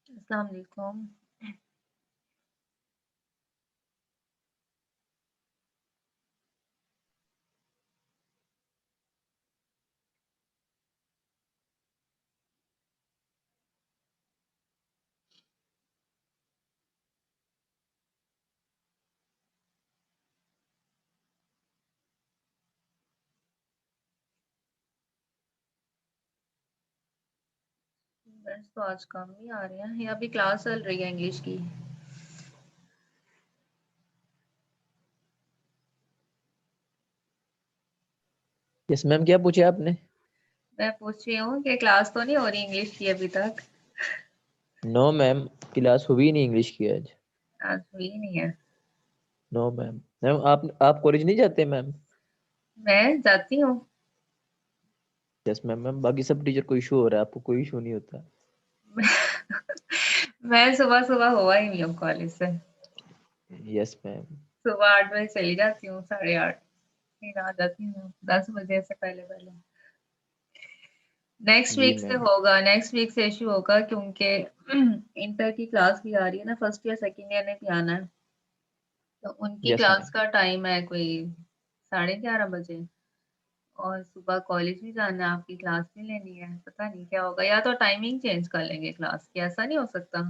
अस्सलाम वालेकुम। बस तो आज कम ही आ रहे हैं, अभी क्लास चल रही है इंग्लिश की। यस मैम, क्या पूछे आपने? मैं पूछ रही हूँ कि क्लास तो नहीं हो रही इंग्लिश की अभी तक। नो मैम, क्लास हुई नहीं इंग्लिश की आज। आज हुई नहीं है। No ma'am. मैम आप कॉलेज नहीं जाते मैम? मैं जाती हूँ। Yes ma'am. मैम बाकी सब टीचर को इशू हो रहा है, आपको कोई इशू नहीं होता? मैं सुबह सुबह हुआ ही नहीं हूँ कॉलेज से। Yes ma'am. सुबह 8 बजे चली जाती हूँ, 8:30 फिर आ जाती हूँ 10 बजे से पहले पहले। नेक्स्ट जी वीक से मैम। होगा, नेक्स्ट वीक से इशू होगा क्योंकि इंटर की क्लास भी आ रही है ना, फर्स्ट ईयर सेकेंड ईयर ने भी आना है। तो उनकी यस क्लास मैम। का टाइम है कोई 11:30 बजे। और सुबह कॉलेज भी जाना है, आपकी क्लास भी लेनी है, पता नहीं क्या होगा। या तो टाइमिंग चेंज कर लेंगे क्लास की, ऐसा नहीं हो सकता?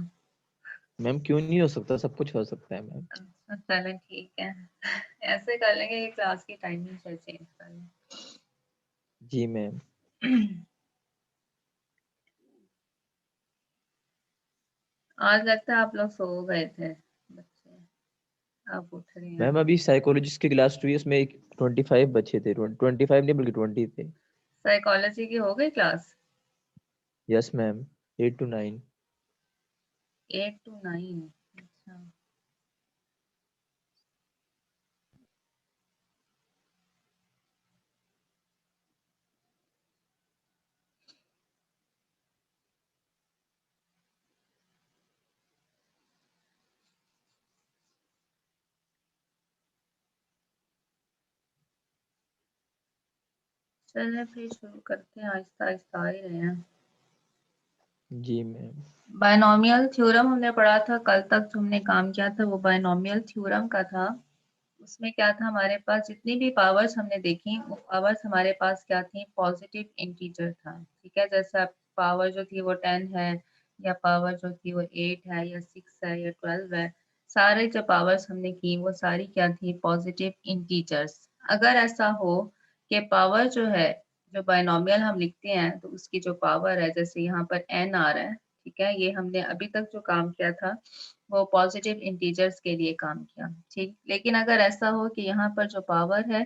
मैम क्यों नहीं हो सकता, सब कुछ हो सकता है मैम। अच्छा चलें ठीक है। ऐसे कर लेंगे कि क्लास की टाइमिंग शायद चेंज कर जी मैम। लें। आज लगता है आप लोग सो गए थे बच्चे, आप उठ रहे हैं। मैम अभी साइकोलॉजिस्ट की क्लास हुई, उसमें 25 बच्चे थे, 25 नहीं बल्कि 20 थे। साइकोलॉजी की हो गई class? Yes ma'am, 8 to 9। 8 to 9? अच्छा। चलिए फिर शुरू करते हैं, आहिस्ता आहिस्ता आ ही रहे हैं। जी मैम। बायनोमियल थ्योरम हमने पढ़ा था कल तक, जो हमने काम किया था वो बायनोमियल थ्योरम का था। उसमें क्या था, हमारे पास जितनी भी पावर्स हमने देखी वो पावर्स हमारे पास क्या थी, पॉजिटिव इंटीजर था। ठीक है, जैसे आप पावर जो थी वो 10 है, या पावर जो थी वो 8 है, या 6 है, या 12 है। सारे जो पावर्स हमने की वो सारी क्या थी, पॉजिटिव इंटीजर्स। अगर ऐसा हो कि पावर जो है, जो बायनोमियल हम लिखते हैं तो उसकी जो पावर है, जैसे यहाँ पर n आ रहा है, ठीक है, ये हमने अभी तक जो काम किया था वो पॉजिटिव इंटीजर्स के लिए काम किया। ठीक, लेकिन अगर ऐसा हो कि यहाँ पर जो पावर है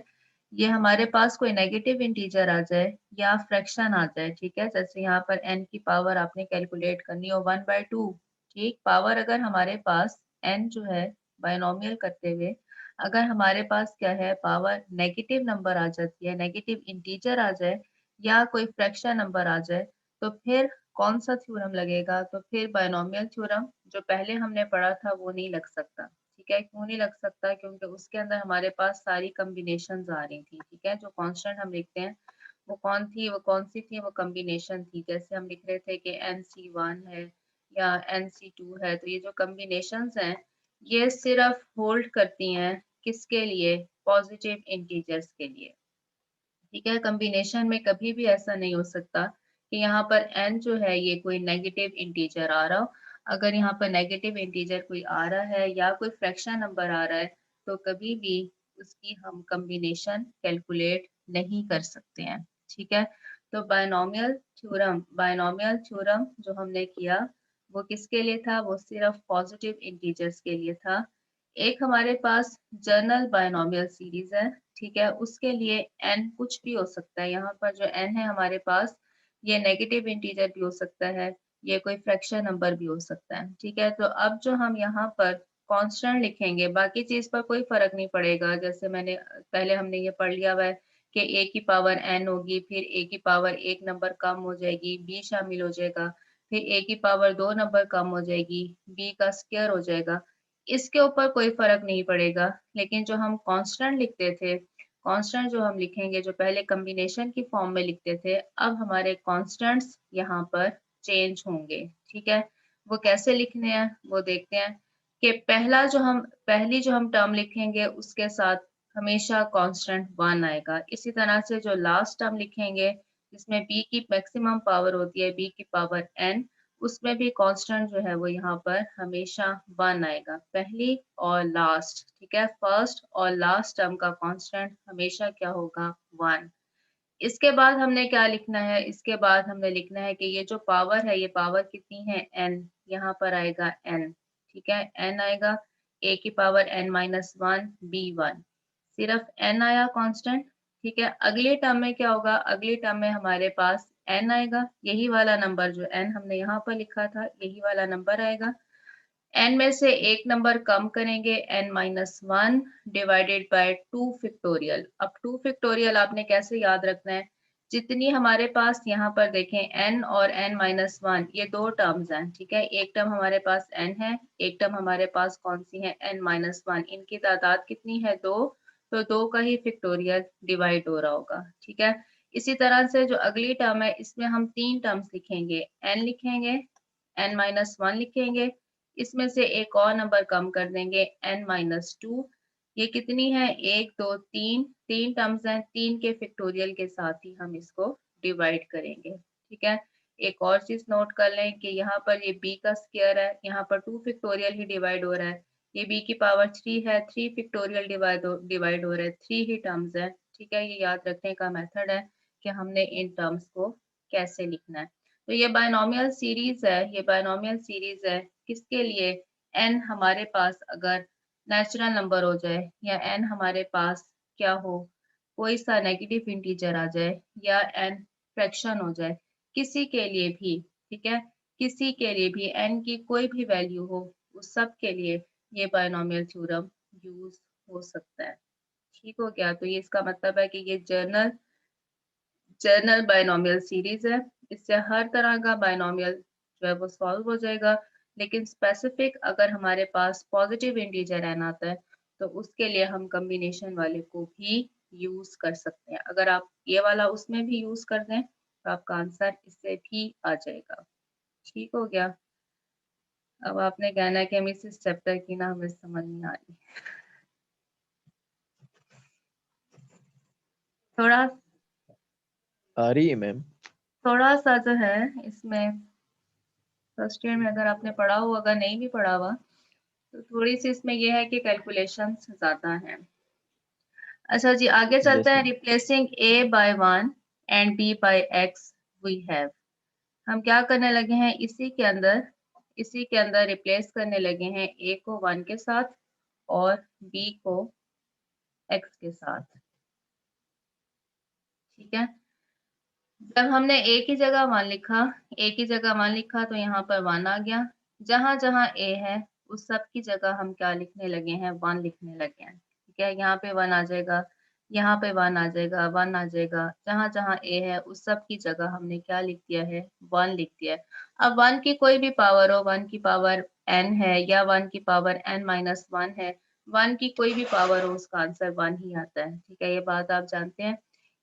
ये हमारे पास कोई नेगेटिव इंटीजर आ जाए या फ्रैक्शन आ जाए, ठीक है, जैसे यहाँ पर n की पावर आपने कैलकुलेट करनी हो 1/2। ठीक, पावर अगर हमारे पास n जो है बायनोमियल करते हुए, अगर हमारे पास क्या है, पावर नेगेटिव नंबर आ जाती है, नेगेटिव इंटीजर आ जाए या कोई फ्रैक्शन नंबर आ जाए, तो फिर कौन सा थ्योरम लगेगा, तो फिर बायनोमियल थ्योरम जो पहले हमने पढ़ा था वो नहीं लग सकता। ठीक है, क्यों नहीं लग सकता, क्योंकि उसके अंदर हमारे पास सारी कॉम्बिनेशंस आ रही थी। ठीक है, जो कांस्टेंट हम लिखते हैं वो कौन सी थी, वो कॉम्बिनेशन थी। जैसे हम लिख रहे थे कि NC1 है या NC2 है, तो ये जो कॉम्बिनेशंस हैं ये सिर्फ होल्ड करती हैं किसके लिए, पॉजिटिव इंटीजर्स के लिए। ठीक है, कॉम्बिनेशन में कभी भी ऐसा नहीं हो सकता कि यहाँ पर n जो है ये कोई नेगेटिव इंटीजर आ रहा हो। अगर यहाँ पर नेगेटिव इंटीजर कोई आ रहा है या कोई फ्रैक्शन नंबर आ रहा है, तो कभी भी उसकी हम कॉम्बिनेशन कैलकुलेट नहीं कर सकते हैं। ठीक है, तो बायनोमियल थ्योरम जो हमने किया वो किसके लिए था, वो सिर्फ पॉजिटिव इंटीजर्स के लिए था। एक हमारे पास जर्नल बायनोमियल सीरीज है, ठीक है, उसके लिए n कुछ भी हो सकता है। यहाँ पर जो n है हमारे पास, ये नेगेटिव इंटीजर भी हो सकता है, ये कोई फ्रैक्शन नंबर भी हो सकता है। ठीक है, तो अब जो हम यहाँ पर कांस्टेंट लिखेंगे, बाकी चीज पर कोई फर्क नहीं पड़ेगा। जैसे मैंने पहले हमने ये पढ़ लिया हुआ है कि a की पावर n होगी, फिर a की पावर 1 नंबर कम हो जाएगी, b शामिल हो जाएगा, फिर a की पावर 2 नंबर कम हो जाएगी, b का स्क्वायर हो जाएगा। इसके ऊपर कोई फर्क नहीं पड़ेगा। लेकिन जो हम कांस्टेंट लिखते थे, कांस्टेंट जो हम लिखेंगे, जो पहले कॉम्बिनेशन की फॉर्म में लिखते थे, अब हमारे कांस्टेंट्स यहाँ पर चेंज होंगे। ठीक है, वो कैसे लिखने हैं वो देखते हैं कि पहली जो हम टर्म लिखेंगे उसके साथ हमेशा कांस्टेंट 1 आएगा। इसी तरह से जो लास्ट टर्म लिखेंगे जिसमें b की मैक्सिमम पावर होती है b की पावर n, उसमें भी कांस्टेंट जो है वो यहाँ पर हमेशा 1 आएगा, पहली और लास्ट। ठीक है, फर्स्ट और लास्ट टर्म का कांस्टेंट हमेशा क्या होगा, 1। इसके बाद हमने क्या लिखना है, इसके बाद हमने लिखना है कि ये जो पावर है ये पावर कितनी है, n, यहाँ पर आएगा n। ठीक है, n आएगा, a की पावर n माइनस 1 b1, सिर्फ n आया कांस्टेंट। ठीक है, अगले टर्म में क्या होगा, अगली टर्म में हमारे पास n आएगा, यही वाला नंबर जो n हमने यहाँ पर लिखा था यही वाला नंबर आएगा। n में से एक नंबर कम करेंगे, n minus 1 divided by 2 factorial. अब 2 फैक्टोरियल आपने कैसे याद रखना है, जितनी हमारे पास यहाँ पर देखें n और n माइनस 1 ये दो टर्म्स हैं। ठीक है, एक टर्म हमारे पास n है, एक टर्म हमारे पास कौन सी है, n माइनस 1। इनकी तादाद कितनी है, 2, तो 2 का ही फैक्टोरियल डिवाइड हो रहा होगा। ठीक है, इसी तरह से जो अगली टर्म है इसमें हम 3 टर्म्स लिखेंगे, n लिखेंगे, n माइनस 1 लिखेंगे, इसमें से एक और नंबर कम कर देंगे, n माइनस 2। ये कितनी है, 1 2 3, 3 टर्म्स हैं, 3 के फैक्टोरियल के साथ ही हम इसको डिवाइड करेंगे। ठीक है, एक और चीज नोट कर लें कि यहाँ पर ये b का स्क्वायर है, यहाँ पर 2 फैक्टोरियल ही डिवाइड हो रहा है, ये b की पावर 3 है, 3 फैक्टोरियल डिवाइड हो रहा है, 3 ही टर्म्स है। ठीक है, ये याद रखने का मेथड है कि हमने इन टर्म्स को कैसे लिखना है। तो ये बायनोमियल सीरीज है, ये बायनोमियल सीरीज है किसके लिए, n हमारे पास अगर नेचुरल नंबर हो जाए या n हमारे पास क्या हो, कोई सा नेगेटिव इंटीजर आ जाए या n फ्रैक्शन हो जाए, किसी के लिए भी। ठीक है, किसी के लिए भी n की कोई भी वैल्यू हो, उस सब के लिए ये बायनोमियल थ्योरम यूज हो सकता है। ठीक हो गया, तो ये इसका मतलब है कि ये जर्नल बायनोमियल सीरीज है, इससे हर तरह का बायनोमियल जो है वो सॉल्व हो जाएगा। लेकिन स्पेसिफिक अगर हमारे पास पॉजिटिव इंटीजर n आता है तो उसके लिए हम कॉम्बिनेशन वाले को भी यूज कर सकते हैं। अगर आप ये वाला उसमें भी यूज कर दें तो आपका आंसर इससे भी आ जाएगा। ठीक हो गया, अब आपने कहना है कि हमें इस चैप्टर की ना हमें समझ नहीं आ रही, थोड़ा आ रही है मैम। थोड़ा सा जो है इसमें फर्स्ट ईयर में अगर आपने पढ़ा हो, अगर नहीं भी पढ़ा हुआ तो थोड़ी सी इसमें यह है कि कैलकुलेशन ज्यादा है। अच्छा जी, आगे चलते हैं। जैसे replacing a by 1 and b by x we have, हम क्या करने लगे हैं, इसी के अंदर रिप्लेस करने लगे हैं a को 1 के साथ और b को x के साथ। ठीक है, जब हमने a की जगह 1 लिखा, a की जगह 1 लिखा तो यहाँ पर 1 आ गया, जहां जहां a है उस सब की जगह हम क्या लिखने लगे हैं, 1 लिखने लगे हैं। ठीक है, यहाँ पे 1 आ जाएगा, यहाँ पे 1 आ जाएगा, 1 आ जाएगा, जहां जहां a है उस सब की जगह हमने क्या लिख दिया है, 1 लिख दिया है। अब 1 की कोई भी पावर हो, 1 की पावर n है या 1 की पावर n माइनस 1 है, 1 की कोई भी पावर हो उसका आंसर 1 ही आता है। ठीक है, ये बात आप जानते हैं।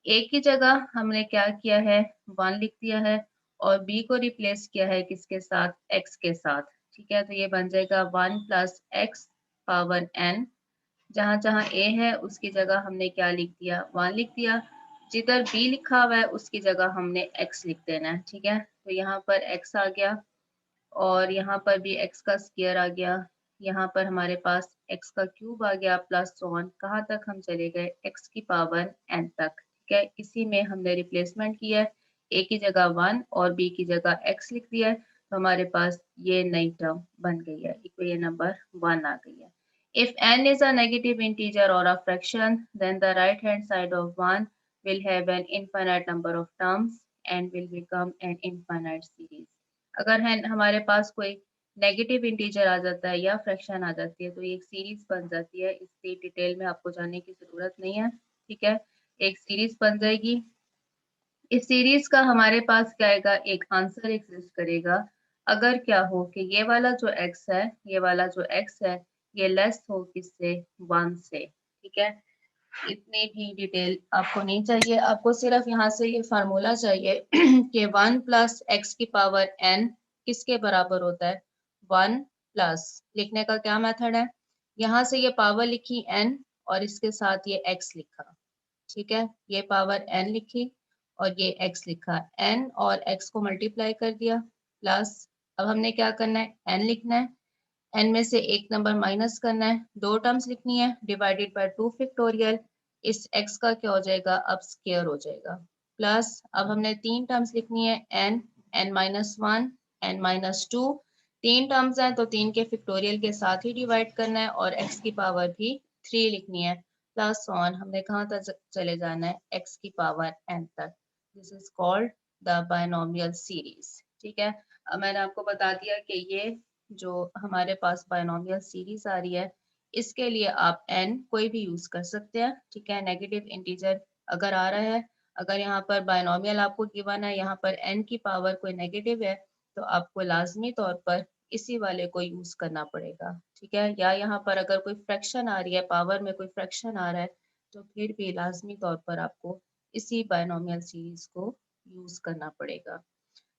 a की जगह हमने क्या किया है, 1 लिख दिया है और b को रिप्लेस किया है किसके साथ, x के साथ। ठीक है, तो ये बन जाएगा 1 प्लस x पावर n, जहां जहां a है उसकी जगह हमने क्या लिख दिया, 1 लिख दिया, जिधर b लिखा हुआ है उसकी जगह हमने x लिख देना है। ठीक है, तो यहाँ पर x आ गया और यहाँ पर भी x का स्क्वायर आ गया, यहाँ पर हमारे पास x का क्यूब आ गया प्लस 1, कहाँ तक हम चले गए, x की पावर n तक। ठीक है, इसी में हमने रिप्लेसमेंट किया है, a की जगह 1 और b की जगह x लिख दिया है, तो हमारे पास ये नई टर्म बन गई है, इक्वेशन नंबर 1 आ गई है। If n is a negative integer or a fraction, then the right hand side of 1 will have an infinite number of terms and will become an infinite series. अगर है हमारे पास कोई negative integer आ जाता है या fraction आ जाती है तो ये एक सीरीज बन जाती है, इसकी डिटेल में आपको जानने की जरूरत नहीं है। ठीक है, एक सीरीज बन जाएगी, इस सीरीज का हमारे पास क्या आएगा, एक आंसर एग्जिस्ट करेगा अगर क्या हो कि ये वाला जो x है, ये वाला जो x है ये लेस हो किससे, 1 से। ठीक है, इतनी भी डिटेल आपको नहीं चाहिए, आपको सिर्फ यहाँ से ये फार्मूला चाहिए कि 1 प्लस एक्स की पावर n किसके बराबर होता है, 1 प्लस, लिखने का क्या मेथड है, यहाँ से ये पावर लिखी n और इसके साथ ये x लिखा, ठीक है, ये पावर n लिखी और ये x लिखा, n और x को मल्टीप्लाई कर दिया प्लस, अब हमने क्या करना है, n लिखना है, n में से एक नंबर माइनस करना है, दो टर्म्स लिखनी है, डिवाइडेड बाय 2 फैक्टोरियल, इस x का क्या हो जाएगा, अब स्क्वायर हो जाएगा, प्लस अब हमने तीन टर्म्स लिखनी है, n, n minus one, n minus two, तीन टर्म्स हैं तो तीन के फैक्टोरियल के साथ ही डिवाइड करना है और x की पावर भी 3 लिखनी है, प्लस ऑन हमने कहाँ तक चले जाना है, x की पावर n तक, this is called the binomial series, ठीक है। अब मैंने आपको बता दिया कि ये जो हमारे पास बायनोमियल सीरीज आ रही है, इसके लिए आप n कोई भी यूज कर सकते हैं, ठीक है, नेगेटिव इंटीजर अगर आ रहा है, अगर यहाँ पर बायनोमियल आपको गिवन है, यहाँ पर n की पावर कोई नेगेटिव है, तो आपको लाजमी तौर पर इसी वाले को यूज करना पड़ेगा, ठीक है, या यहाँ पर अगर कोई फ्रैक्शन आ रही है, पावर में कोई फ्रैक्शन आ रहा है, तो फिर भी लाजमी तौर पर आपको इसी बायनोमियल सीरीज को यूज करना पड़ेगा।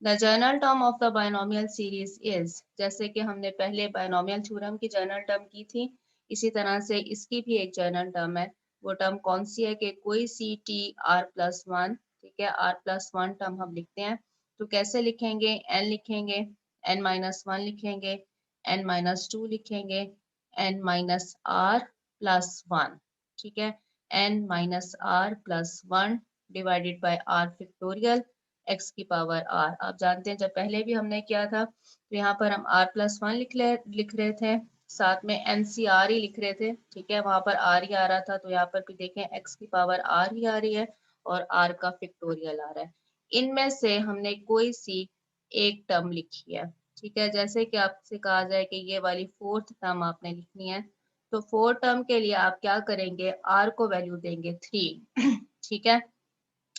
The general term of the binomial series is, जैसे कि हमने पहले बायनोमियल थ्योरम की जनरल टर्म की थी, इसी तरह से इसकी भी एक जनरल टर्म है, वो टर्म कौन सी है कि कोई सी टी आर प्लस वन, ठीक है, आर प्लस वन टर्म हम लिखते हैं, तो कैसे लिखेंगे, एन लिखेंगे, एन माइनस वन लिखेंगे, एन माइनस टू लिखेंगे, n minus are plus one, ठीक है, n minus are plus one divided by r factorial x की पावर r, आप जानते हैं जब पहले भी हमने किया था तो यहाँ पर हम r प्लस वन लिख रहे थे, साथ में NCR ही लिख रहे थे, ठीक है, वहां पर r ही आ रहा था, तो यहाँ पर भी देखें x की पावर r ही आ रही है और r का फैक्टोरियल आ रहा है, इनमें से हमने कोई सी एक टर्म लिखी है, ठीक है, जैसे कि आपसे कहा जाए कि ये वाली फोर्थ टर्म आपने लिखनी है, तो फोर्थ टर्म के लिए आप क्या करेंगे, r को वैल्यू देंगे 3 ठीक है,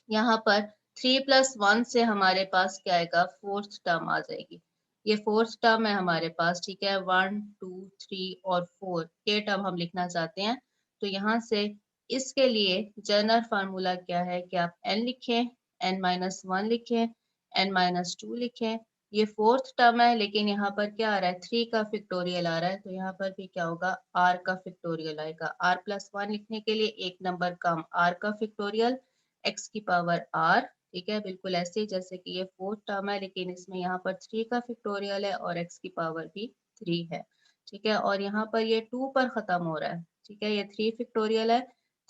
यहाँ पर 3 प्लस 1 से हमारे पास क्या आएगा, फोर्थ टर्म आ जाएगी, ये फोर्थ टर्म है हमारे पास, ठीक है, 1 2 3 और 4 ये टर्म हम लिखना चाहते हैं, तो यहाँ से इसके लिए जनरल फार्मूला क्या है कि आप n लिखें, n माइनस वन लिखें, n माइनस टू लिखें, ये फोर्थ टर्म है लेकिन यहाँ पर क्या आ रहा है, 3 का फैक्टोरियल आ रहा है, तो यहाँ पर भी क्या होगा, r का फैक्टोरियल आएगा, r प्लस वन लिखने के लिए एक नंबर कम, r का फैक्टोरियल x की पावर r, ठीक है, बिल्कुल ऐसे ही जैसे कि ये फोर्थ टर्म है लेकिन इसमें यहाँ पर 3 का फैक्टोरियल है और x की पावर भी 3 है, ठीक है, और यहाँ पर ये 2 पर खत्म हो रहा है, ठीक है, ये 3 फैक्टोरियल है,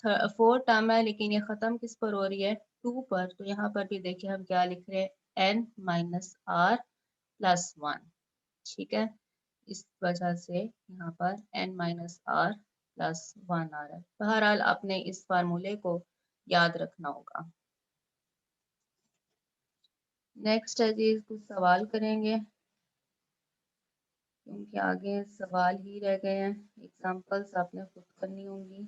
फोर्थ टर्म है लेकिन ये खत्म किस पर हो रही है, 2 पर, तो यहाँ पर भी देखिए हम क्या लिख रहे हैं, n minus are plus one, ठीक है, इस वजह से यहाँ पर n minus are plus one आ रहा है, बहरहाल आपने इस फार्मूले को याद रखना होगा। नेक्स्ट है जी, कुछ सवाल करेंगे क्योंकि आगे सवाल ही रह गए हैं, एग्जांपल्स आपने खुद करनी होंगी।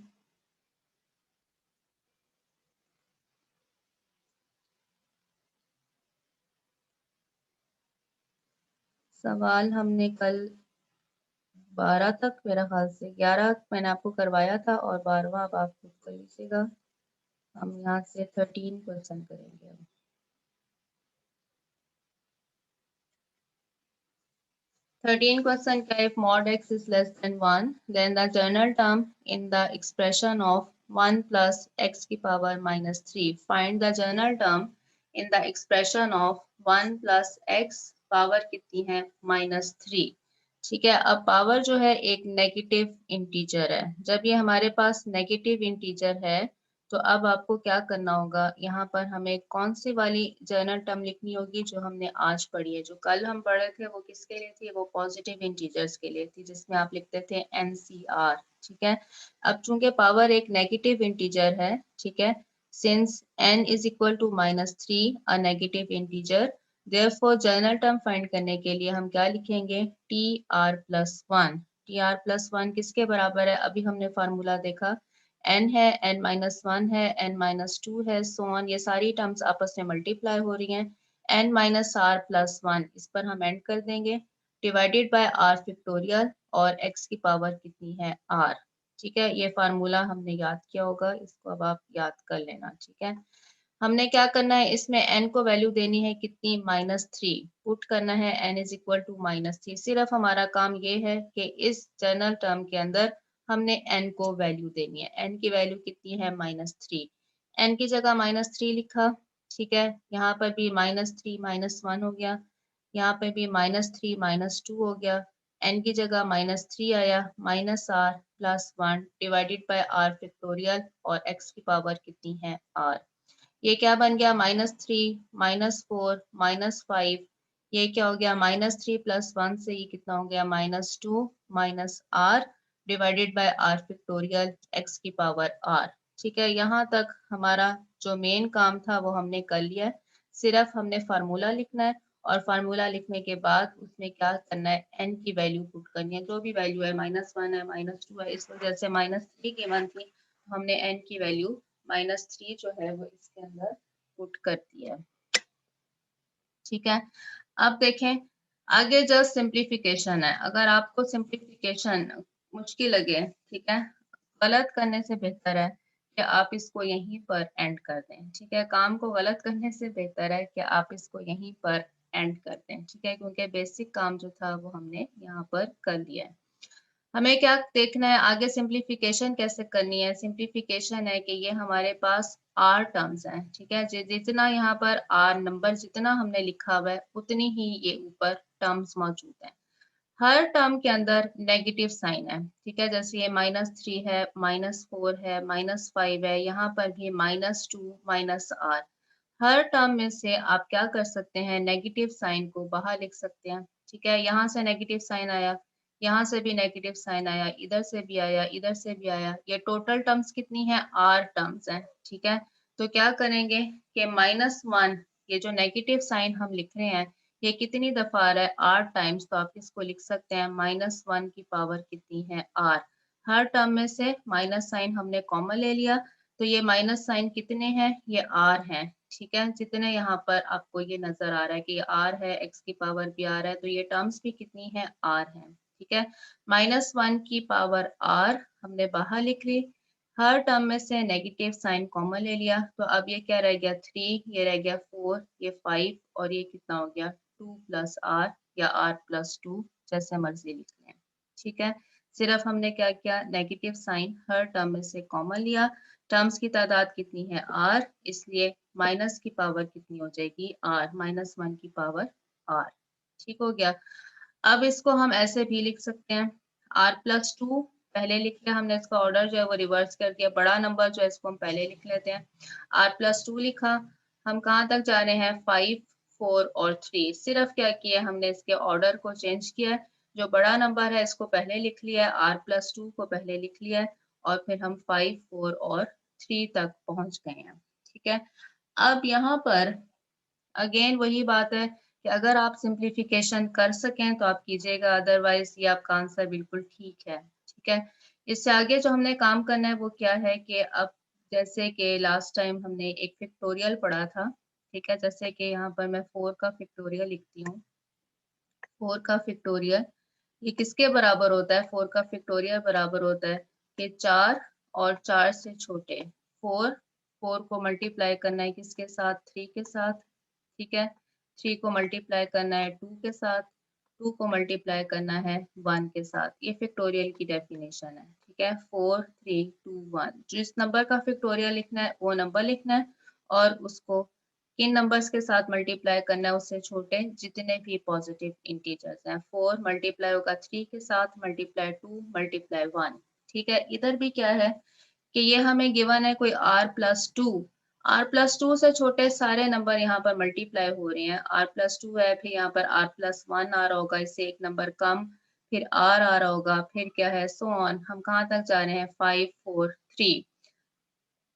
सवाल हमने कल 12 तक, मेरा ख्याल से 11 मैंने आपको करवाया था और 12वां अब आप खुद कर लीजिएगा, हम यहाँ से 13 क्वेश्चन करेंगे अब। 13 question, if mod x is less than 1, then the general term in the expression of 1 plus x की power minus 3. Find the general term in the expression of 1 plus x power कितनी है, minus 3. ठीक है, अब power जो है एक negative integer है, जब ये हमारे पास नेगेटिव इंटीजर है तो अब आपको क्या करना होगा, यहाँ पर हमें कौन सी वाली जनरल टर्म लिखनी होगी जो हमने आज पढ़ी है, जो कल हम पढ़े थे वो किसके लिए थी, वो पॉजिटिव इंटीजर्स के लिए थी, जिसमें आप लिखते थे NCR, ठीक है, अब चूंकि पावर एक नेगेटिव इंटीजर है, ठीक है, since n is equal to minus three a negative integer, therefore general term find करने के लिए हम क्या लिखेंगे, TR plus one, TR plus one किसके बराबर है, अभी हमने फार्मूला देखा, n है, n माइनस वन है, n माइनस टू है, सो ऑन, ये सारी टर्म्स आपस में मल्टीप्लाई हो रही हैं, n minus are plus one, इस पर हम एंड कर देंगे, डिवाइडेड बाय r फैक्टोरियल और x की पावर कितनी है, r, ठीक है, ये फार्मूला हमने याद किया होगा, इसको अब आप याद कर लेना, ठीक है। हमने क्या करना है, इसमें n को वैल्यू देनी है कितनी, -3 पुट करना है n इज इक्वल टू -3। सिर्फ हमारा काम ये है कि इस जनरल टर्म के अंदर हमने n को वैल्यू देनी है। n की वैल्यू कितनी है, -3। n की जगह -3 लिखा, ठीक है। यहाँ पर भी -3 -1 हो गया, यहाँ पे भी -3 -2 हो गया। n की जगह -3 आया, -r plus 1 divided by r factorial, और x की पावर कितनी है, r। ये क्या बन गया, -3 -4 -5, ये क्या हो गया, -3 प्लस 1 से ये कितना हो गया, -2 r divided by r factorial x की पावर r। ठीक है, यहाँ तक हमारा जो मेन काम था वो हमने कर लिया है। सिर्फ हमने फार्मूला लिखना है, और फार्मूला लिखने के बाद उसमें क्या करना है, n की वैल्यू पुट करनी है। जो भी वैल्यू है, -1 है, -2 है, इस वजह से -3 गिवन थी, हमने n की वैल्यू -3 जो है वो इसके अंदर पुट कर दिया है। ठीक है, अब देखें आगे जस्ट सिंप्लीफिकेशन है। अगर आपको सिंप्लीफिकेशन मुश्किल लगे, ठीक है, गलत करने से बेहतर है कि आप इसको यहीं पर एंड कर दें। ठीक है, काम को गलत करने से बेहतर है कि आप इसको यहीं पर एंड कर दें। ठीक है, क्योंकि बेसिक काम जो था वो हमने यहाँ पर कर लिया है। हमें क्या देखना है आगे, सिंप्लीफिकेशन कैसे करनी है। सिंप्लीफिकेशन है कि ये हमारे पास r टर्म्स हैं, ठीक है, जितना यहाँ पर r नंबर जितना हमने लिखा हुआ है उतनी ही ये ऊपर टर्म्स मौजूद हैं। हर टर्म के अंदर नेगेटिव साइन है, ठीक है, जैसे ये -3 है, -4 है, -5 है, यहाँ पर भी -2 -r। हर टर्म में से आप क्या कर सकते हैं, नेगेटिव साइन को बाहर लिख सकते हैं। ठीक है, यहाँ से नेगेटिव साइन आया, यहाँ से भी नेगेटिव साइन आया, इधर से भी आया, इधर से भी आया। ये टोटल टर्म्स कितनी है, r टर्म्स हैं। ठीक है, तो क्या करेंगे कि -1, ये जो नेगेटिव साइन हम लिख रहे हैं ये कितनी दफा आ रहा है, r टाइम्स, तो आप इसको लिख सकते हैं -1 की पावर कितनी है, r। हर टर्म में से माइनस साइन हमने कॉमन ले लिया, तो ये माइनस साइन कितने हैं, ये r हैं। ठीक है, जितने यहाँ पर आपको ये नजर आ रहा है कि r है, x की पावर भी r है, तो ये टर्म्स भी कितनी है, r है। ठीक है, -1 की पावर r हमने बाहर लिख ली, हर टर्म में से नेगेटिव साइन कॉमन ले लिया, तो अब ये क्या रह गया, 3, ये रह गया 4, ये 5, और ये कितना हो गया, 2 प्लस r या r प्लस 2, जैसे मर्जी लिख लें। ठीक है, सिर्फ हमने क्या किया, नेगेटिव साइन हर टर्म में से कॉमन लिया। टर्म्स की तादाद कितनी है, r, इसलिए माइनस की पावर कितनी हो जाएगी, r, -1 की पावर r। ठीक हो गया। अब इसको हम ऐसे भी लिख सकते हैं, r प्लस 2 पहले लिख लिया हमने, इसका ऑर्डर जो है वो रिवर्स कर दिया, बड़ा नंबर जो है इसको हम पहले लिख लेते हैं। r प्लस 2 लिखा, हम कहाँ तक जा रहे हैं, 5, 4 और 3। सिर्फ क्या किया हमने, इसके ऑर्डर को चेंज किया है। जो बड़ा नंबर है इसको पहले लिख लिया है, r प्लस 2 को पहले लिख लिया है, और फिर हम 5, 4 और 3 तक पहुंच गए हैं। ठीक है, अब यहाँ पर अगेन वही बात है कि अगर आप सिंप्लीफिकेशन कर सकें तो आप कीजिएगा, अदरवाइज ये आपका आंसर बिल्कुल ठीक है। ठीक है, इससे आगे जो हमने काम करना है वो क्या है कि अब जैसे कि लास्ट टाइम हमने एक फैक्टोरियल पढ़ा था। ठीक है, जैसे कि यहाँ पर मैं 4 का फैक्टोरियल लिखती हूँ। 4 का फैक्टोरियल ये किसके बराबर होता है, 4 का फैक्टोरियल बराबर होता है कि 4 और 4 से छोटे। 4, 4 को मल्टीप्लाई करना है किसके साथ, 3 के साथ। ठीक है, 3 को मल्टीप्लाई करना है 2 के साथ, 2 को मल्टीप्लाई करना है 1 के साथ। ये फैक्टोरियल की डेफिनेशन है। ठीक है, 4, 3, 2, 1, जिस नंबर का फैक्टोरियल लिखना है वो नंबर लिखना है, और उसको किन नंबर्स के साथ मल्टीप्लाई करना है, उससे छोटे जितने भी पॉजिटिव इंटीजर्स हैं। 4 मल्टीप्लाई होगा 3 के साथ, मल्टीप्लाई 2, मल्टीप्लाई 1। ठीक है, इधर भी क्या है कि ये हमें गिवन है कोई r प्लस 2, r प्लस 2 से छोटे सारे नंबर यहाँ पर मल्टीप्लाई हो रहे हैं। r प्लस 2 है, फिर यहाँ पर r प्लस 1 आ रहा होगा, इससे एक नंबर कम, फिर r आ रहा होगा, फिर क्या है, सो ऑन। हम कहाँ तक जा रहे हैं, 5, 4, 3।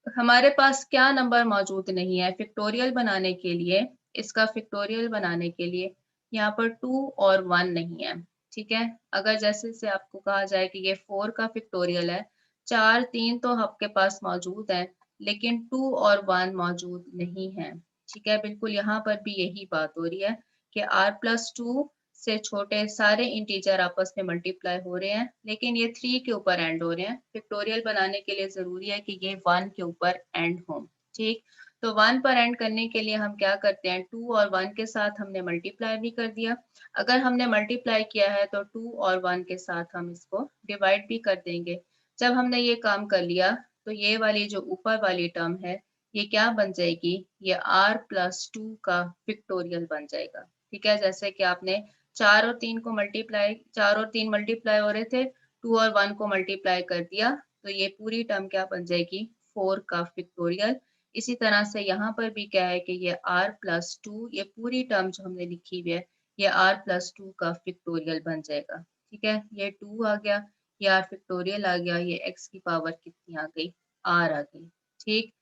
हमारे पास क्या नंबर मौजूद नहीं है फैक्टोरियल बनाने के लिए, इसका फैक्टोरियल बनाने के लिए यहाँ पर 2 और 1 नहीं है। ठीक है, अगर जैसे से आपको कहा जाए कि ये 4 का फैक्टोरियल है, 4, 3 तो आपके पास मौजूद है, लेकिन 2 और 1 मौजूद नहीं है। ठीक है, बिल्कुल यहाँ पर भी यही बात हो रही है कि r प्लस 2 से छोटे सारे इंटीजर आपस में मल्टीप्लाई हो रहे हैं, लेकिन ये 3 के ऊपर एंड हो रहे हैं। फैक्टोरियल बनाने के लिए जरूरी है कि ये 1 के ऊपर एंड हो। ठीक, तो 1 पर एंड करने के लिए हम क्या करते हैं, 2 और 1 के साथ हमने मल्टीप्लाई भी कर दिया। अगर हमने मल्टीप्लाई किया है तो 2 और 1 के साथ हम इसको डिवाइड भी कर देंगे। जब हमने ये काम कर लिया तो ये वाली जो ऊपर वाली टर्म है ये क्या बन जाएगी, ये r प्लस 2 का फैक्टोरियल बन जाएगा। ठीक है, जैसे कि आपने 4 और 3 को मल्टीप्लाई, 4 और 3 मल्टीप्लाई हो रहे थे, 2 और 1 को मल्टीप्लाई कर दिया तो ये पूरी टर्म क्या बन जाएगी, 4 का फैक्टोरियल। इसी तरह से यहाँ पर भी क्या है कि ये r प्लस 2, ये पूरी टर्म जो हमने लिखी हुई है ये r प्लस 2 का फैक्टोरियल बन जाएगा। ठीक है, ये 2 आ गया, ये r फैक्टोरियल आ गया, ये x की पावर कितनी आ गई, r आ गई। ठीक,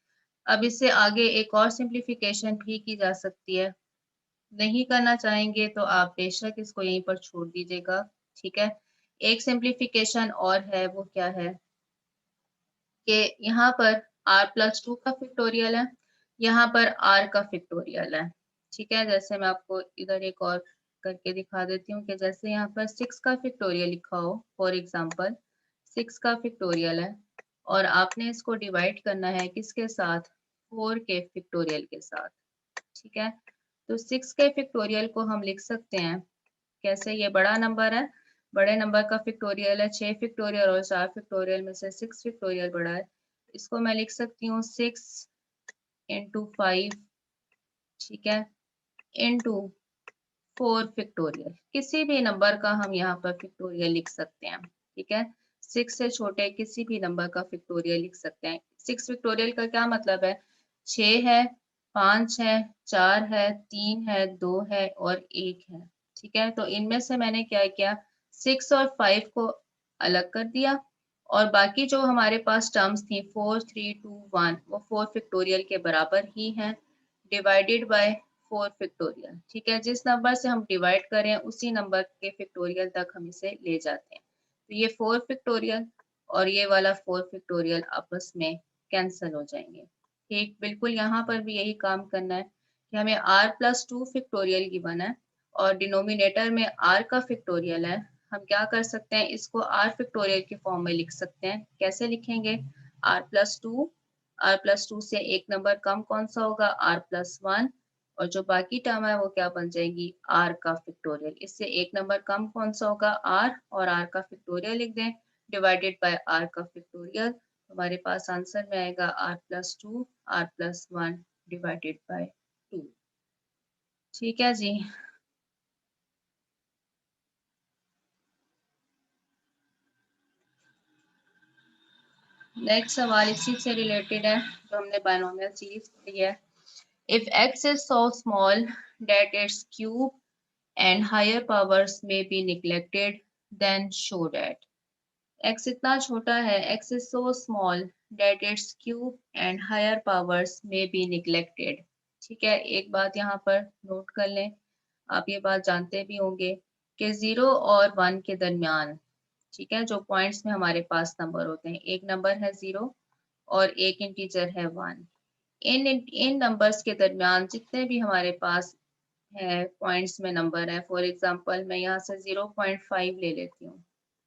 अब इससे आगे एक और सिंप्लीफिकेशन भी की जा सकती है। नहीं करना चाहेंगे तो आप बेशक इसको यहीं पर छोड़ दीजिएगा। ठीक है, एक सिंप्लीफिकेशन और है, वो क्या है कि यहाँ पर r प्लस 2 का फैक्टोरियल है, यहाँ पर r का फैक्टोरियल है। ठीक है, जैसे मैं आपको इधर एक और करके दिखा देती हूँ कि जैसे यहाँ पर 6 का फैक्टोरियल लिखा हो, फॉर एग्जांपल 6 का फैक्टोरियल है और आपने इसको डिवाइड करना है किसके साथ, 4 के फैक्टोरियल के साथ। ठीक है, तो 6 के फैक्टोरियल को हम लिख सकते हैं कैसे, ये बड़ा नंबर है, बड़े नंबर का फैक्टोरियल है, 6 फैक्टोरियल और 4 फैक्टोरियल में से 6 फैक्टोरियल बड़ा है। इसको मैं लिख सकती हूँ 6 इंटू 5, ठीक है, इंटू 4 फैक्टोरियल। किसी भी नंबर का हम यहाँ पर फैक्टोरियल लिख सकते हैं। ठीक है, 6 से छोटे किसी भी नंबर का फैक्टोरियल लिख सकते हैं। 6 फैक्टोरियल का क्या मतलब है, 6 है, 5 है, 4 है, 3 है, 2 है और 1 है। ठीक है, तो इनमें से मैंने क्या किया, 6 और 5 को अलग कर दिया और बाकी जो हमारे पास टर्म्स थी 4, 3, 2, 1 वो 4 फैक्टोरियल के बराबर ही हैं, डिवाइडेड बाय 4 फैक्टोरियल। ठीक है, जिस नंबर से हम डिवाइड करें उसी नंबर के फैक्टोरियल तक हम इसे ले जाते हैं। तो ये 4 फैक्टोरियल और ये वाला 4 फैक्टोरियल आपस में कैंसिल हो जाएंगे। ठीक, बिल्कुल यहाँ पर भी यही काम करना है कि हमें r प्लस 2 फैक्टोरियल गिवन है और डिनोमिनेटर में r का फैक्टोरियल है। हम क्या कर सकते हैं, इसको r फैक्टोरियल के फॉर्म में लिख सकते हैं। कैसे लिखेंगे, r प्लस 2 से एक नंबर कम कौन सा होगा, r प्लस 1 और जो बाकी टर्म है वो क्या बन जाएगी, r का फैक्टोरियल। इससे एक नंबर कम कौन सा होगा, r, और r का फैक्टोरियल लिख दें डिवाइडेड बाय r का फैक्टोरियल। हमारे पास आंसर में आएगा r plus 2 r plus 1 divided by 2। ठीक है जी। नेक्स्ट सवाल इसी से रिलेटेड है जो हमने बायनोमियल सीरीज पढ़ी है। If x is so small that its cube and higher powers may be neglected, then show that x इतना छोटा है, x is so small that its cube and higher powers may be neglected। ठीक है, एक बात यहाँ पर note कर लें, आप ये बात जानते भी होंगे कि 0 और 1 के दरमियान, ठीक है, जो पॉइंट्स में हमारे पास नंबर होते हैं, एक नंबर है 0 और एक इंटीजर है 1। इन नंबर्स के दरमियान जितने भी हमारे पास है पॉइंट्स में नंबर है, फॉर एग्जांपल मैं यहाँ से 0.5 ले लेती हूँ।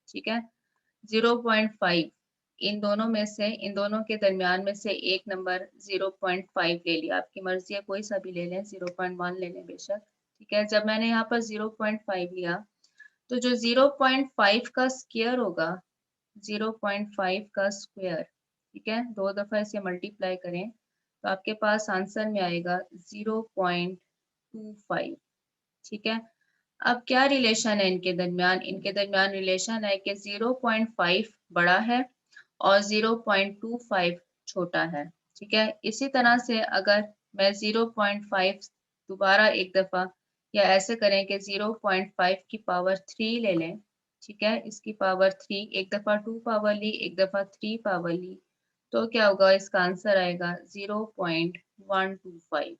ठीक है, 0.5, इन दोनों में से, इन दोनों के दरमियान में से एक नंबर 0.5 ले लिया, आपकी मर्जी है कोई सा भी ले लें, 0.1 ले लें बेशक। ठीक है, जब मैंने यहाँ पर 0.5 लिया तो जो 0.5 का स्क्वायर होगा, 0.5 का स्क्वायर, ठीक है, दो दफा इसे मल्टीप्लाई करें तो आपके पास आंसर में आएगा 0.25। ठीक है, अब क्या रिलेशन है इनके दरमियान, इनके दरमियान रिलेशन है कि 0.5 बड़ा है और 0.25 छोटा है। ठीक है, इसी तरह से अगर मैं 0.5 दोबारा एक दफा, या ऐसे करें कि 0.5 की पावर 3 ले लें। ठीक है, इसकी पावर 3, एक दफा 2 पावर ली, एक दफा 3 पावर ली, तो क्या होगा, इसका आंसर आएगा 0.125।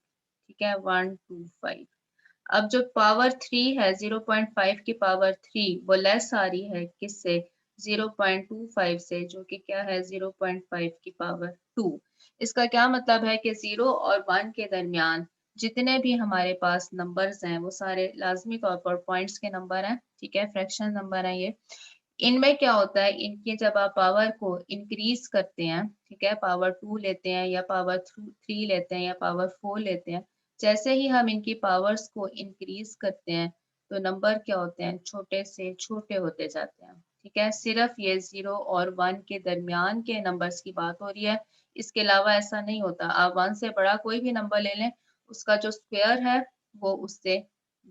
ठीक है, 125। अब जो पावर 3 है, 0.5 की पावर 3 वो लेस आ रही है किससे, 0.25 से, जो कि क्या है 0.5 की पावर 2। इसका क्या मतलब है कि 0 और 1 के दरमियान जितने भी हमारे पास नंबर्स हैं वो सारे लाजमी तौर पर पॉइंट्स के नंबर हैं। ठीक है, फ्रैक्शन नंबर है ये। इनमें क्या होता है, इनके जब आप पावर को इंक्रीज करते हैं, ठीक है, पावर 2 लेते हैं या पावर 3 लेते हैं या पावर 4 लेते हैं, जैसे ही हम इनकी पावर्स को इंक्रीज करते हैं तो नंबर क्या होते हैं, छोटे से छोटे होते जाते हैं। ठीक है, सिर्फ ये 0 और 1 के दरमियान के नंबर्स की बात हो रही है, इसके अलावा ऐसा नहीं होता। आप 1 से बड़ा कोई भी नंबर ले लें, उसका जो स्क्वायर है वो उससे,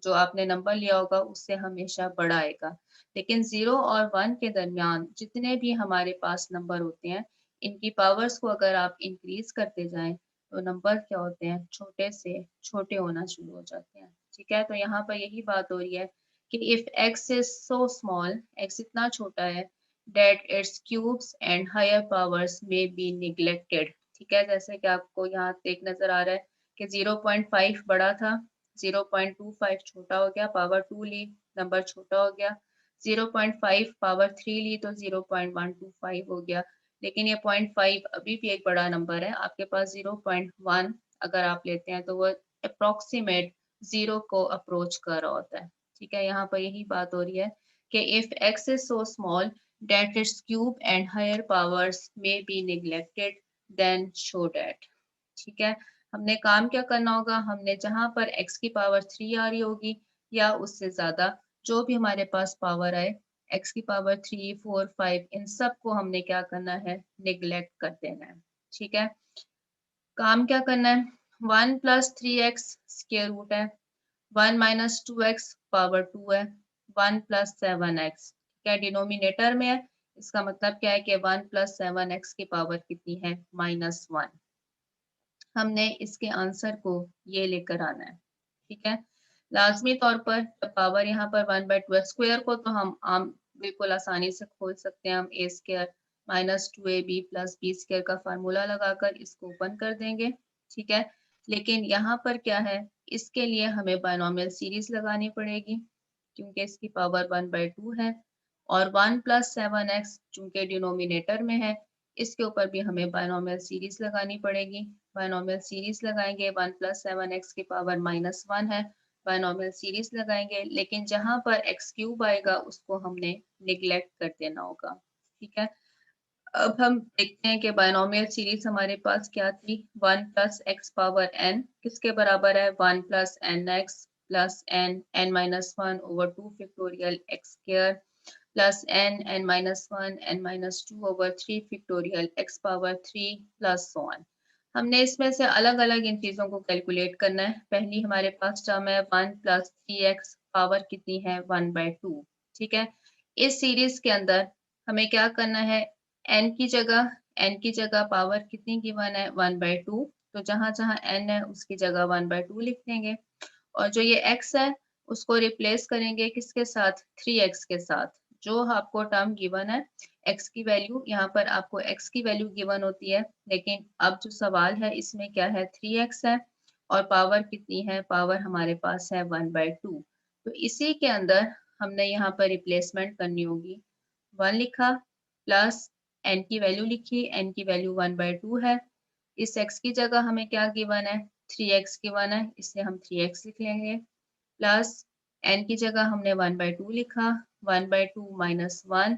जो आपने नंबर लिया होगा उससे हमेशा बड़ा आएगा। लेकिन 0 और 1 के दरमियान जितने भी हमारे पास नंबर होते हैं, इनकी पावर्स को अगर आप इंक्रीज करते जाएं तो नंबर क्या होते हैं, छोटे से छोटे होना शुरू हो जाते हैं। ठीक है, तो यहाँ पर यही बात हो रही है कि if x is so small, x इतना छोटा है, that its cubes and higher powers may be neglected। ठीक है, जैसे कि आपको यहाँ एक नजर आ रहा है कि 0.5 बड़ा था, 0.25 छोटा हो गया, पावर 2 ली, नंबर छोटा हो गया, 0.5 पावर 3 ली तो 0.125 हो गया। लेकिन ये 0.5 अभी भी एक बड़ा नंबर है। आपके पास 0.1 अगर आप लेते हैं तो वो अप्रोक्सीमेट 0 को अप्रोच कर रहा होता है। ठीक है, यहाँ पर यही बात हो रही है कि if x is so small that its cube and higher powers may be neglected, then show that। ठीक है, हमने काम क्या करना होगा, हमने जहां पर x की पावर 3 आ रही होगी या उससे ज्यादा जो भी हमारे पास पावर आए, x की पावर 3, 4, 5, इन सब को हमने क्या करना है, निगलेक्ट कर देना है। ठीक है, काम क्या करना है, 1 प्लस 3x स्क्वायर रूट है, 1 माइनस 2x पावर 2 है, 1 प्लस 7x क्या डिनोमिनेटर में है, इसका मतलब क्या है कि 1 प्लस 7x की पावर कितनी है, -1। हमने इसके आंसर को ये लेकर आना है। ठीक है, लाजमी तौर पर पावर यहाँ पर 1/2 स्क्वायर को तो हम आम बिल्कुल आसानी से खोल सकते हैं। हम A square minus 2ab plus B square का फार्मूला लगाकर इसको ओपन कर देंगे। ठीक है, लेकिन यहाँ पर क्या है, इसके लिए हमें बायनोमियल सीरीज लगानी पड़ेगी क्योंकि इसकी पावर 1/2 है, और 1 प्लस 7x चूंकि डिनोमिनेटर में है, इसके ऊपर भी हमें बायनोमियल सीरीज लगानी पड़ेगी। बायनोमियल सीरीज लगाएंगे, 1 प्लस 7x की पावर -1 है, बायनोमियल सीरीज लगाएंगे, लेकिन जहां पर x क्यूब आएगा उसको हमने निगलेक्ट कर देना होगा। ठीक है, अब हम देखते हैं कि बायनोमियल सीरीज हमारे पास क्या थी, 1 प्लस एक्स पावर n किसके बराबर है, 1 plus n x plus n minus 1 over 2 factorial x square plus n minus 1 minus 2 over 3 factorial x power 3 plus so on. हमने इसमें से अलग अलग इन चीजों को कैलकुलेट करना है। पहली हमारे पास टर्म है 1 प्लस 3x पावर कितनी है, 1/2। ठीक है, इस सीरीज के अंदर हमें क्या करना है, n की जगह पावर कितनी गिवन है, 1/2, तो जहां जहां n है उसकी जगह 1/2 लिख देंगे, और जो ये x है उसको रिप्लेस करेंगे किसके साथ, 3x के साथ, जो आपको टर्म गिवन है। x की वैल्यू, यहाँ पर आपको x की वैल्यू गिवन होती है, लेकिन अब जो सवाल है इसमें क्या है, 3x है, और पावर कितनी है, पावर हमारे पास है 1/2। तो इसी के अंदर हमने यहाँ पर रिप्लेसमेंट करनी होगी, 1 लिखा प्लस n की वैल्यू लिखी, n की वैल्यू 1/2 है, इस x की जगह हमें क्या गिवन है, 3x गिवन है, इसलिए हम 3x लिख लेंगे, प्लस n की जगह हमने 1/2 लिखा, 1/2 माइनस 1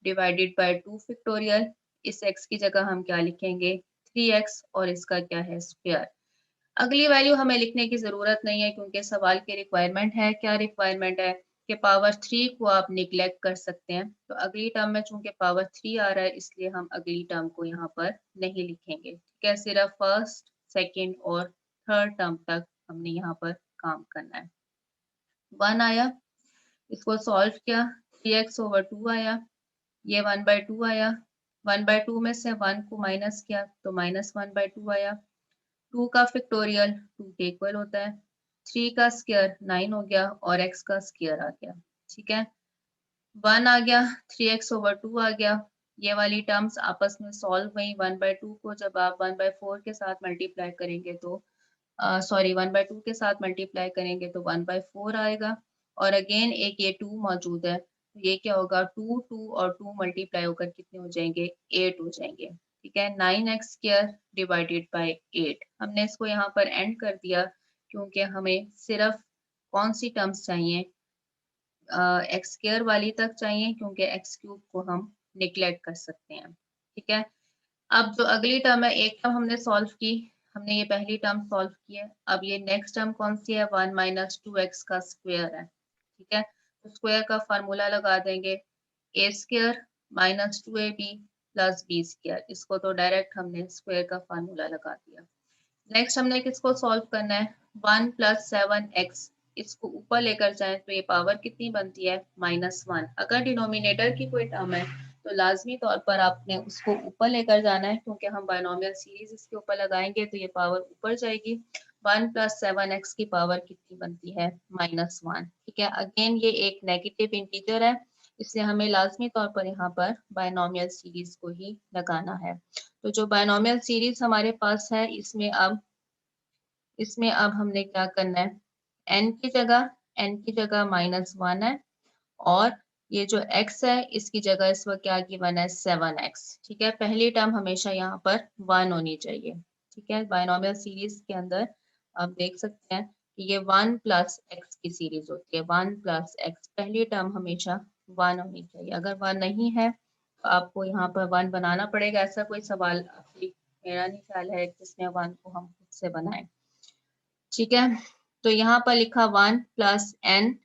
डिवाइडेड बाय 2 फैक्टोरियल, इस x की जगह हम क्या लिखेंगे, 3x, और इसका क्या है, स्क्वायर। अगली वैल्यू हमें लिखने की जरूरत नहीं है क्योंकि सवाल की रिक्वायरमेंट है, क्या रिक्वायरमेंट है कि पावर 3 को आप निगलेक्ट कर सकते हैं। तो अगली टर्म में चूंकि पावर 3 आ रहा है इसलिए हम अगली टर्म को यहाँ पर नहीं लिखेंगे। ठीक है, सिर्फ फर्स्ट, सेकेंड और थर्ड टर्म तक हमने यहाँ पर काम करना है। 1 आया, इसको सॉल्व किया, 3x ओवर 2 आया, ये 1/2 आया, 1/2 में से 1 को माइनस किया तो -1/2 आया, 2 का फैक्टोरियल 2 के इक्वल होता है, 3 का स्क्वायर 9 हो गया, और x का स्क्वायर आ गया। ठीक है, 1 आ गया, 3x ओवर 2 आ गया, ये वाली टर्म्स आपस में सॉल्व हुई। 1/2 को जब आप 1/4 के साथ मल्टीप्लाई करेंगे तो सॉरी 1/2 के साथ मल्टीप्लाई करेंगे तो 1/4 आएगा, और अगेन एक ये 2 मौजूद है, तो ये क्या होगा, 2 2 और 2 मल्टीप्लाई होकर कितने हो जाएंगे, 8 हो जाएंगे। ठीक है, 9x स्क्वायर डिवाइडेड बाय 8, हमने इसको यहाँ पर एंड कर दिया क्योंकि हमें सिर्फ कौन सी टर्म्स चाहिए, एक्स स्क्वायर वाली तक चाहिए क्योंकि एक्स क्यूब को हम निगलेक्ट कर सकते हैं। ठीक है, अब जो अगली टर्म है, एक टर्म हमने सॉल्व की, हमने ये पहली टर्म सॉल्व की है। अब ये नेक्स्ट टर्म कौन सी है, 1 माइनस 2x का स्क्वायर है। ठीक है, तो स्क्वायर का फार्मूला लगा देंगे, A square minus 2ab plus B square. इसको तो डायरेक्ट हमने स्क्वायर का फार्मूला लगा दिया। नेक्स्ट हमने किसको सॉल्व करना है, 1 प्लस 7x, इसको ऊपर लेकर जाएं तो ये पावर कितनी बनती है, -1। अगर डिनोमिनेटर की कोई टर्म है तो लाजमी तौर पर आपने उसको ऊपर लेकर जाना है, क्योंकि हम बायनोमियल सीरीज इसके ऊपर लगाएंगे तो ये पावर ऊपर जाएगी। 1 प्लस 7x की पावर कितनी बनती है, -1। ठीक है, अगेन ये एक नेगेटिव इंटीजर है, इसलिए हमें लाजमी तौर पर यहाँ पर बायनोमियल सीरीज को ही लगाना है। तो जो बायनोमियल सीरीज हमारे पास है, इसमें अब हमने क्या करना है, n की जगह -1 है, और ये जो x है इसकी जगह इस वक्त क्या गिवन है, 7x। ठीक है, पहली टर्म हमेशा यहाँ पर 1 होनी चाहिए। ठीक है, बायनोमियल सीरीज के अंदर आप देख सकते हैं कि ये 1 प्लस x की सीरीज होती है, 1 प्लस x, पहली टर्म हमेशा 1 होनी चाहिए। अगर 1 नहीं है तो आपको यहाँ पर 1 बनाना पड़ेगा। ऐसा कोई सवाल मेरा नहीं ख्याल है जिसमें 1 को हम खुद से बनाएं। ठीक है, तो यहाँ पर लिखा 1 प्लस n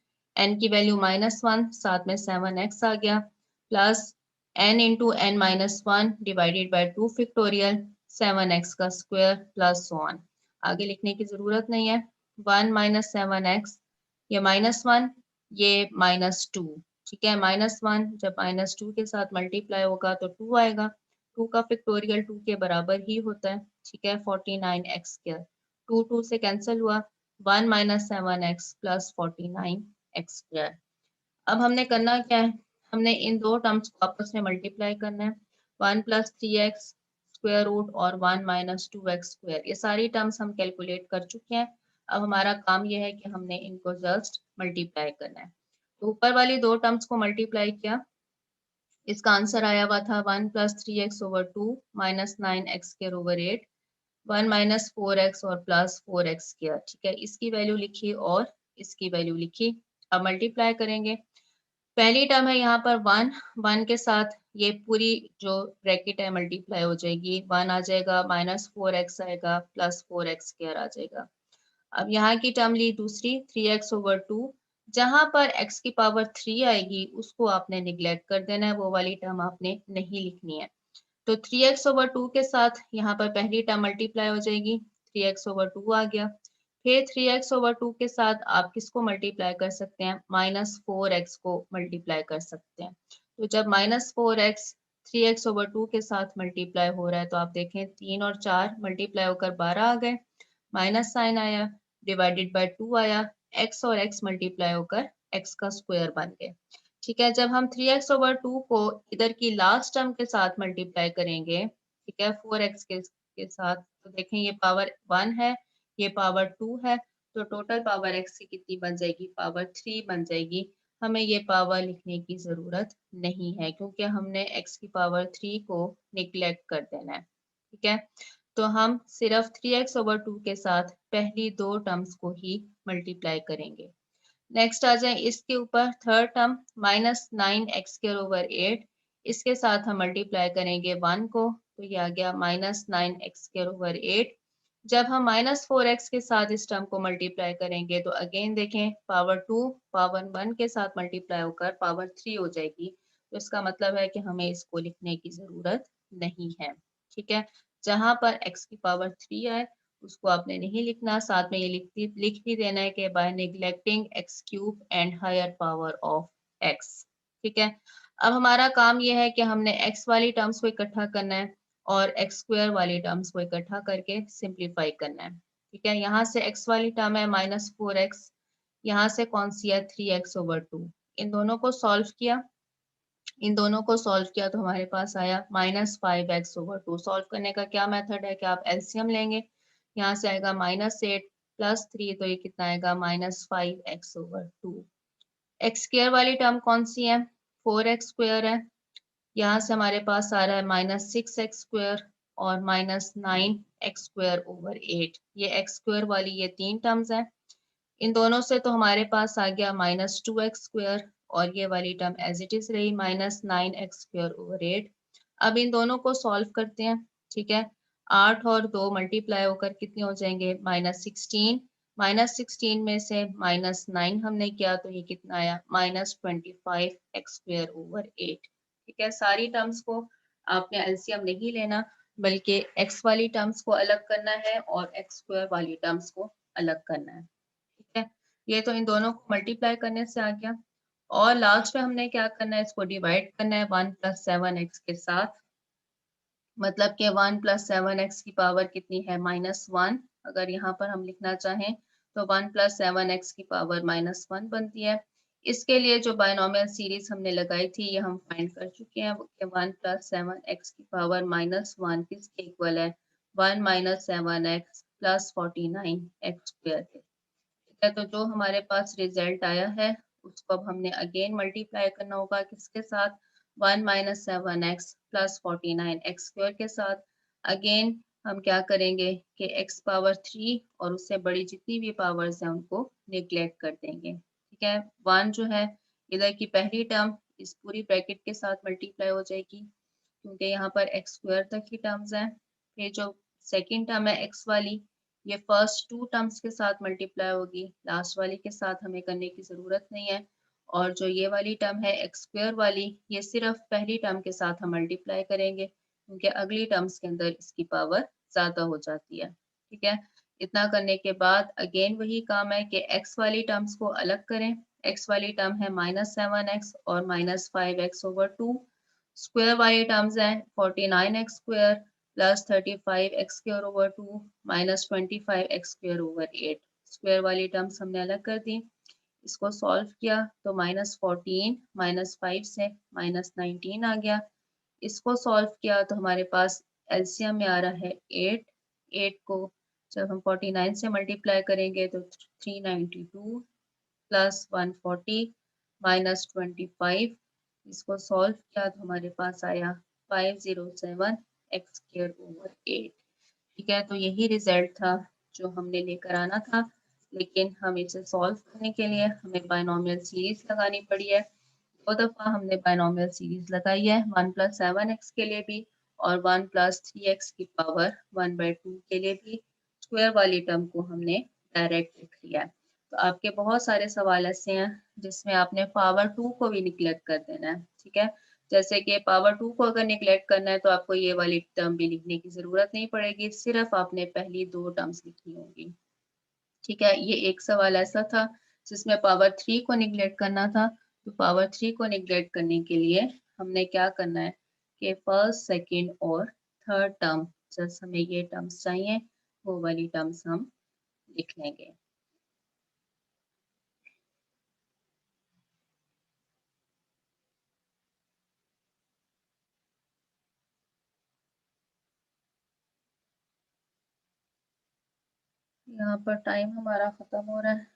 की वैल्यू -1, साथ में 7x आ गया, plus n into n -1 divided by 2 factorial 7x का स्क्वायर प्लस सो ऑन। आगे लिखने की जरूरत नहीं है। 1 माइनस 7x, ये -1, ये -2। ठीक है, -1 जब -2 के साथ मल्टीप्लाई होगा तो 2 आएगा, 2 का फैक्टोरियल 2 के बराबर ही होता है। ठीक है, 49x स्क्वायर, 2 2 से कैंसिल हुआ, 1 minus 7x plus 49x square. अब हमने करना क्या है, हमने इन दो टर्म्स को आपस में मल्टीप्लाई करना है, 1 प्लस 3x स्क्वायर रूट और 1 माइनस 2x स्क्वायर। ये सारी टर्म्स हम कैलकुलेट कर चुके हैं। अब हमारा काम यह है कि हमने इनको जस्ट मल्टीप्लाई करना है। तो ऊपर वाली दो टर्म्स को मल्टीप्लाई किया, इसका आंसर आया हुआ था 1 plus 3x over 2 minus 9x square over 8, 1 minus 4x और प्लस 4x स्क्वायर। ठीक है, इसकी वैल्यू लिखी और इसकी वैल्यू लिखी। अब मल्टीप्लाई करेंगे, पहली टर्म है यहाँ पर 1 के साथ ये पूरी जो ब्रैकेट है मल्टीप्लाई हो जाएगी, 1 आ जाएगा, -4x आएगा, प्लस 4x स्क्वायर आ जाएगा। अब यहाँ की टर्म ली दूसरी 3x ओवर 2, जहां पर x की पावर 3 आएगी उसको आपने निगलेक्ट कर देना है, वो वाली टर्म आपने नहीं लिखनी है। तो 3x ओवर 2 के साथ यहाँ पर पहली टर्म मल्टीप्लाई हो जाएगी, 3x ओवर 2 आ गया। फिर 3x ओवर 2 के साथ आप किसको मल्टीप्लाई कर सकते हैं, -4x को मल्टीप्लाई कर सकते हैं। तो जब -4x 3x ओवर 2 के साथ मल्टीप्लाई हो रहा है तो आप देखें 3 और 4 मल्टीप्लाई होकर 12 आ गए, माइनस साइन आया, डिवाइडेड बाय 2 आया, x और x मल्टीप्लाई होकर x का स्क्वायर बन गए। ठीक है, जब हम 3x ओवर 2 को इधर की लास्ट टर्म के साथ मल्टीप्लाई करेंगे, ठीक है, 4x के साथ, तो देखें ये पावर 1 है, ये पावर 2 है, तो टोटल पावर x की कितनी बन जाएगी, पावर 3 बन जाएगी। हमें ये पावर लिखने की जरूरत नहीं है क्योंकि हमने x की पावर 3 को निगलेक्ट कर देना है। ठीक है, तो हम सिर्फ 3x ओवर 2 के साथ पहली दो टर्म्स को ही मल्टीप्लाई करेंगे। नेक्स्ट आ जाए इसके ऊपर third term -9x square over 8, इसके साथ हम मल्टीप्लाई करेंगे 1 को, तो ये आ गया -9x स्क्वायर ओवर 8। जब हम -4x के साथ इस टर्म को मल्टीप्लाई करेंगे तो अगेन देखें पावर 2 पावर 1 के साथ मल्टीप्लाई होकर पावर 3 हो जाएगी, तो इसका मतलब है कि हमें इसको लिखने की जरूरत नहीं है। ठीक है, जहां पर x की पावर 3 आए उसको आपने नहीं लिखना, साथ में ये लिख भी देना है कि by neglecting x cube and higher power of x। ठीक है, अब हमारा काम ये है कि हमने x वाली टर्म्स को इकट्ठा करना है और x स्क्वायर वाली टर्म्स को इकट्ठा करके सिंप्लीफाई करना है। ठीक है, यहाँ से x वाली टर्म है -4x, यहाँ से कौन सी है 3x ओवर 2, इन दोनों को सॉल्व किया, तो हमारे पास आया -5x ओवर 2। सॉल्व करने का क्या मेथड है कि आप एलसीएम लेंगे, यहाँ से आएगा -8 प्लस 3, तो ये कितना आएगा -5x ओवर 2। एक्स स्क्वायर वाली टर्म कौन सी है, 4x स्क्वायर है, यहाँ से हमारे पास आ रहा है -6x स्क्वायर और -9x स्क्वायर ओवर 8। ये x स्क्वायर वाली ये तीन टर्म्स हैं, इन दोनों से तो हमारे पास आ गया -2x स्क्वायर और ये वाली टर्म एज इट इज रही -9x² / 8। अब इन दोनों को सॉल्व करते हैं, ठीक है। 8 और 2 मल्टीप्लाई होकर कितने हो जाएंगे, -16। -16 में से -9 हमने किया तो ये कितना आया, -25x² / 8। ठीक है, सारी टर्म्स को आपने एलसीएम नहीं लेना, बल्कि एक्स वाली टर्म्स को अलग करना है और x² वाली टर्म्स को अलग करना है। ठीक है, ये तो इन दोनों को मल्टीप्लाई करने से आ गया। और लास्ट में हमने क्या करना है, इसको डिवाइड करना है 1 + 7x के साथ। मतलब कि 1 + 7x की पावर कितनी है, -1। अगर यहाँ पर हम लिखना चाहें तो 1 + 7x की पावर -1 बनती है। इसके लिए जो बायनोमियल सीरीज हमने लगाई थी ये हम फाइंड कर चुके हैं कि 1 + 7x की पावर -1 किसके इक्वल है, 1 - 7x + 49x² के। ठीक है, तो जो हमारे पास रिजल्ट आया है उसको अब हमने अगेन मल्टीप्लाई करना होगा किसके साथ, 1 - 7x + 49x² के साथ। अगेन हम क्या करेंगे कि x पावर 3 और उससे बड़ी जितनी भी पावर्स हैं उनको निगलेक्ट कर देंगे। ठीक है, 1 जो है इधर की पहली टर्म इस पूरी ब्रैकेट के साथ मल्टीप्लाई हो जाएगी क्योंकि यहाँ पर x² तक की टर्म्स हैं। फिर जो सेकेंड टर्म है x वाली, ये फर्स्ट 2 टर्म्स के साथ मल्टीप्लाई होगी, लास्ट वाली के साथ हमें करने की ज़रूरत नहीं है। और जो ये वाली टर्म है x² वाली, ये सिर्फ पहली टर्म के साथ हम मल्टीप्लाई करेंगे क्योंकि अगली टर्म्स के अंदर इसकी पावर ज़्यादा हो जाती है। ठीक है, इतना करने के बाद अगेन वही काम है कि x वाली टर्म्स को अलग करें। x वाली टर्म है -7x और -5x/2। स्क्वायर वाली टर्म्स हैं 49x² + 35x² / 2 -25x² / 8। स्क्वायर वाली टर्म्स हमने अलग कर दी, इसको सॉल्व किया तो -14 -5 से -19 आ गया। इसको सॉल्व किया तो हमारे पास एलसीएम में आ रहा है 8। 8 को जब हम 49 से मल्टीप्लाई करेंगे तो 392 + 140 -25। इसको सॉल्व किया तो हमारे पास आया 507x² / 8। ठीक है, तो यही रिजल्ट था जो हमने लेकर आना था, लेकिन हम इसे सॉल्व करने के लिए हमें बायनोमियल सीरीज लगानी पड़ी है। 2 दफ़ा हमने बायनोमियल सीरीज लगाई है, 1 + 7x के लिए भी और 1 + 3x की पावर 1/2 के लिए भी। स्क्वायर वाली टर्म को हमने डायरेक्ट लिख लिया है। तो आपके बहुत सारे सवाल ऐसे हैं जिसमें आपने पावर 2 को भी निगलेक्ट कर देना है। ठीक है, जैसे कि पावर 2 को अगर निगलेक्ट करना है तो आपको ये वाली टर्म भी लिखने की ज़रूरत नहीं पड़ेगी, सिर्फ आपने पहली 2 टर्म्स लिखनी होगी। ठीक है, ये एक सवाल ऐसा था जिसमें पावर 3 को निगलेक्ट करना था। तो पावर 3 को निगलेक्ट करने के लिए हमने क्या करना है कि फर्स्ट, सेकंड और थर्ड टर्म, जैसे हमें ये टर्म्स चाहिए वो वाली टर्म्स हम लिख लेंगे। यहाँ पर टाइम हमारा खत्म हो रहा है।